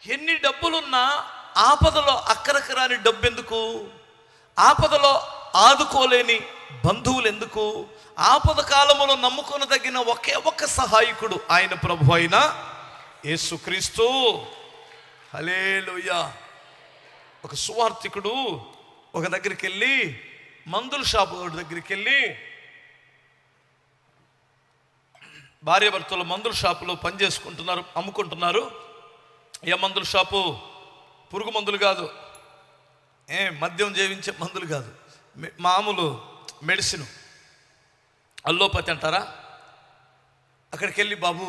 ఎన్ని డబ్బులున్నా ఆపదలో అక్కరకు రాని డబ్బు ఎందుకు? ఆపదలో ఆదుకోలేని బంధువులు ఎందుకు? ఆపద కాలములో నమ్ముకొనదగిన ఒకే ఒక్క సహాయకుడు ఆయన ప్రభు అయిన యేసుక్రీస్తు. హల్లెలూయా. ఒక సువార్థికుడు ఒక దగ్గరికి వెళ్ళి, మందుల షాపు దగ్గరికి వెళ్ళి, భార్యాభర్తలు మందుల షాపులో పనిచేసుకుంటున్నారు, అమ్ముకుంటున్నారు. ఏ మందుల షాపు? పురుగు మందులు కాదు, మద్యం జీవించే మందులు కాదు, మామూలు మెడిసిన్, అల్లోపతి అంటారా. అక్కడికి వెళ్ళి, బాబు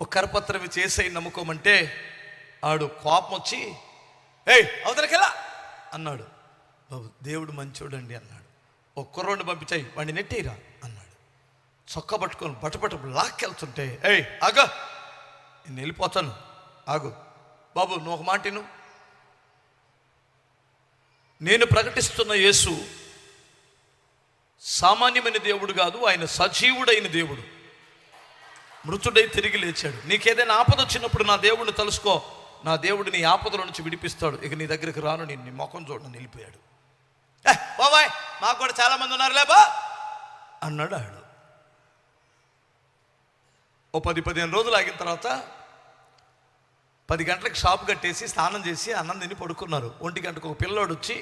ఒక కరపత్రం చేసేయి నమ్ముకోమంటే ఆడు కోపం వచ్చి, ఏయ్ అవతలకెలా అన్నాడు. బాబు దేవుడు మంచోడండి అన్నాడు. ఒక కుర్రోడిని పంపించాయి, వాడిని నెట్టేయరా అన్నాడు. చొక్కా పట్టుకొని బట్టపట్ట లాక్కెళ్తుంటే, ఏయ్ ఆగా నేను వెళ్ళిపోతాను, ఆగు బాబు నువ్వు ఒక మాట విను. నేను ప్రకటిస్తున్న యేసు సామాన్యమైన దేవుడు కాదు, ఆయన సజీవుడైన దేవుడు. మృతుడై తిరిగి లేచాడు. నీకేదైనా ఆపద వచ్చినప్పుడు నా దేవుడిని తలుసుకో, నా దేవుడు నీ ఆపదల నుంచి విడిపిస్తాడు. ఇక నీ దగ్గరికి రాను, నేను నీ ముఖం చూడను వెళ్ళిపోయాడు. బాబాయ్ మాకు కూడా చాలా మంది ఉన్నారు లేబా అన్నాడు. ఆడు ఓ 10-15 రోజులు ఆగిన తర్వాత 10 గంటలకు షాపు కట్టేసి స్నానం చేసి అన్నం తిని పడుకున్నారు. 1 గంటకు ఒక పిల్లోడు వచ్చి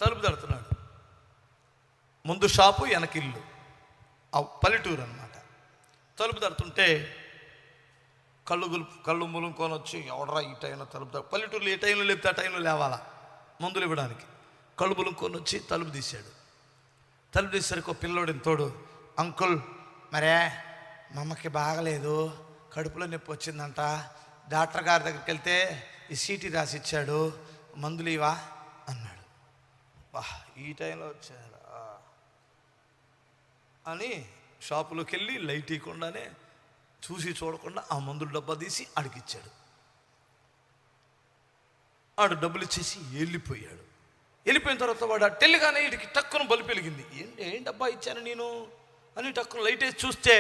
తలుపు తడుతున్నాడు. ముందు షాపు, వెనకిల్లు, ఆ పల్లెటూరు అన్నమాట. తలుపు తడుతుంటే కళ్ళు ములుకొని వచ్చి, ఎవడరా ఈ టైంలో తలుపు పల్లెటూరులో ఏ టైంలో లేపితే ఆ టైంలో లేవాలా మందులు ఇవ్వడానికి. కళ్ళు ములుకొని వచ్చి తలుపు తీశాడు. తలుపు తీసేసరికి ఒక పిల్లోడిని తోడు, అంకుల్ మరే మా అమ్మకి బాగలేదు, కడుపులో నొప్పి వచ్చిందంట, డాక్టర్ గారి దగ్గరికి వెళ్తే ఈ సీటీ రాసి ఇచ్చాడు, మందులు ఇవా అన్నాడు. బా ఈ టైంలో వచ్చాడు అని షాపులోకి వెళ్ళి లైట్ ఇవ్వకుండానే చూసి చూడకుండా ఆ మందుల డబ్బా తీసి అడిగిచ్చాడు. ఆడు డబ్బులు ఇచ్చేసి వెళ్ళిపోయాడు. వెళ్ళిపోయిన తర్వాత వాడు అట్టెళ్ళగానే వీడికి టక్కున బల్బు వెలిగింది. ఏం డబ్బా ఇచ్చాను నేను అని టక్కున లైట్ వేసి చూస్తే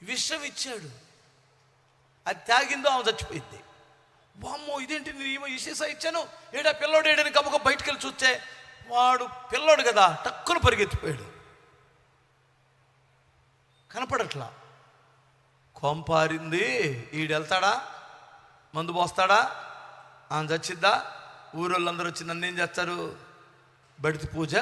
విషం ఇచ్చాడు. అది తాగిందో ఆమె చచ్చిపోయింది. బామ్మో ఇదేంటి, నేను విశేష ఇచ్చాను, ఏడా పిల్లోడు ఏడని గబగబ బయటికి వెళ్ళి చూస్తే వాడు పిల్లోడు కదా, టక్కున పరిగెత్తిపోయాడు. కనపడట్లా. కొంపారింది. ఈడెళ్తాడా, మందు పోస్తాడా, ఆమె చచ్చిద్దా? ఊరోళ్ళందరూ వచ్చి నన్ను ఏం చేస్తారు, బడితి పూజ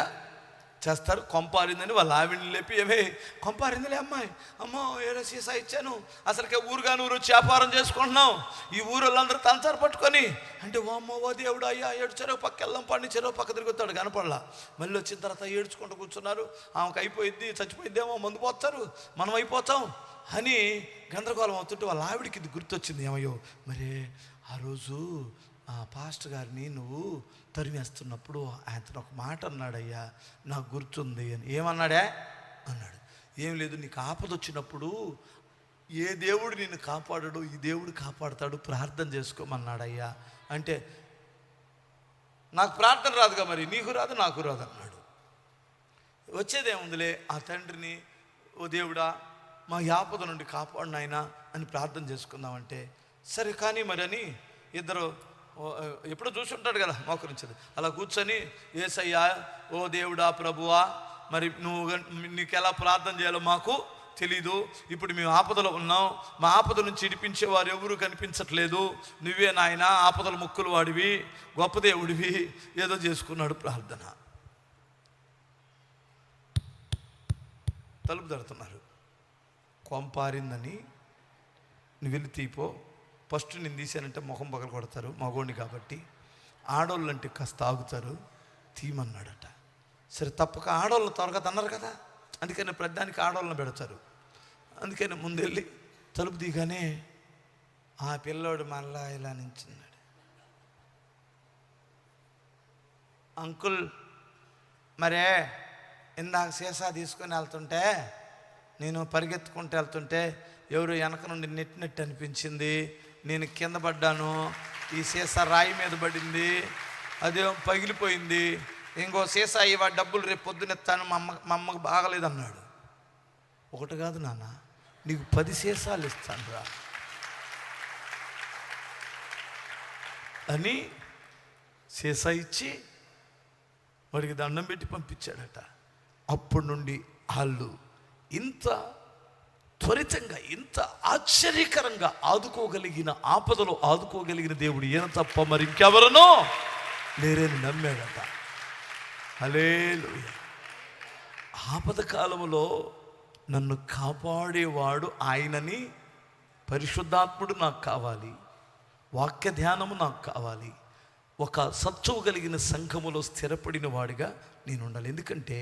చేస్తారు. కొంపారిందని వాళ్ళ ఆవిడని లేపి, ఏమే కొంపారిందిలే అమ్మాయి, అమ్మో ఏదో సీసా ఇచ్చాను, అసలుకే ఊరుగాని ఊరు వచ్చి వ్యాపారం చేసుకుంటున్నాం, ఈ ఊరోళ్ళందరూ తంచారు పట్టుకొని అంటే, ఓ అమ్మో ఓ దేవుడు అయ్యా ఏడ్చారో పక్క వెళ్ళం పండి చెరో పక్క తిరుగుతాడు, కనపడలా. మళ్ళీ వచ్చిన తర్వాత ఏడ్చుకుంటూ కూర్చున్నారు. ఆమెకు అయిపోయింది, చచ్చిపోయిద్దేమో, మందు పోతారు, మనం అయిపోతాం అని గందరగోళం అవుతుంటే వాళ్ళ ఆవిడికి ఇది గుర్తొచ్చింది. ఏమయ్యో మరి ఆ రోజు ఆ పాస్టర్ గారిని నువ్వు తరిమేస్తున్నప్పుడు ఆయనతో ఒక మాట అన్నాడయ్యా, నాకు గుర్తుంది అని. ఏమన్నాడే అన్నాడు. ఏం లేదు, నీకు ఆపద వచ్చినప్పుడు ఏ దేవుడు నిన్ను కాపాడడు, ఈ దేవుడు కాపాడుతాడు, ప్రార్థన చేసుకోమన్నాడయ్యా అంటే, నాకు ప్రార్థన రాదుగా, మరి నీకు రాదు నాకు రాదు అన్నాడు. వచ్చేదేముందిలే, ఆ తండ్రిని ఓ దేవుడా మా ఆపద నుండి కాపాడు నాయనా అని ప్రార్థన చేసుకుందామంటే, సరే కానీ మరి అని ఇద్దరు ఎప్పుడో చూసి ఉంటాడు కదా మోకరించదు, అలా కూర్చొని యేసయ్యా ఓ దేవుడా ప్రభువా మరి నీకు ఎలా ప్రార్థన చేయాలో మాకు తెలీదు, ఇప్పుడు మేము ఆపదలో ఉన్నాం, మా ఆపద నుంచి ఇడిపించే వారు ఎవరు కనిపించట్లేదు, నువ్వే నాయన ఆపదల ముక్కులు వాడివి, గొప్ప దేవుడివి. ఏదో చేసుకున్నాడు ప్రార్థన. తలుపు తడుతున్నారు. కొంపారిందని నువ్వు వెళ్ళి తీపో, ఫస్ట్ నేను తీసానంటే ముఖం పగలు కొడతారు, మగోడిని కాబట్టి, ఆడోళ్ళు అంటే కాస్త ఆగుతారు, తీయమన్నాడట. సరే తప్పక ఆడోళ్ళు త్వరగా తన్నారు కదా, అందుకని ప్రతిదానికి ఆడోళ్ళని పెడతారు. అందుకని ముందెళ్ళి తలుపు దిగానే ఆ పిల్లోడు మళ్ళా ఇలా నించున్నాడు. అంకుల్ మరే ఇందాక సీసా తీసుకొని వెళ్తుంటే, నేను పరిగెత్తుకుంటూ వెళ్తుంటే ఎవరు వెనక నుండి నెట్టినట్టు అనిపించింది, నేను కింద పడ్డాను, ఈ సీసా రాయి మీద పడింది, అదేమో పగిలిపోయింది, ఇంకో సీసా ఇవా డబ్బులు రేపు పొద్దునెత్తాను, మా అమ్మకు బాగలేదన్నాడు. ఒకటి కాదు నాన్న, నీకు 10 సీసాలు ఇస్తాను రా. అని సీసా ఇచ్చి వాడికి దండం పెట్టి పంపించాడట. అప్పటి నుండి వాళ్ళు ఇంత త్వరితంగా, ఇంత ఆశ్చర్యకరంగా ఆదుకోగలిగిన, ఆపదలో ఆదుకోగలిగిన దేవుడు ఈయన తప్ప మరి ఇంకెవరనో లేరని నమ్మాడట. హల్లెలూయా. ఆపద కాలంలో నన్ను కాపాడేవాడు ఆయనని, పరిశుద్ధాత్ముడు నాకు కావాలి, వాక్య ధ్యానము నాకు కావాలి, ఒక సత్తువ కలిగిన సంఘములో స్థిరపడిన వాడిగా నేను ఉండాలి. ఎందుకంటే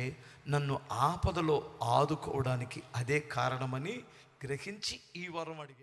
నన్ను ఆపదలో ఆదుకోవడానికి అదే కారణమని గ్రహించి ఈ వరం అడిగాడు.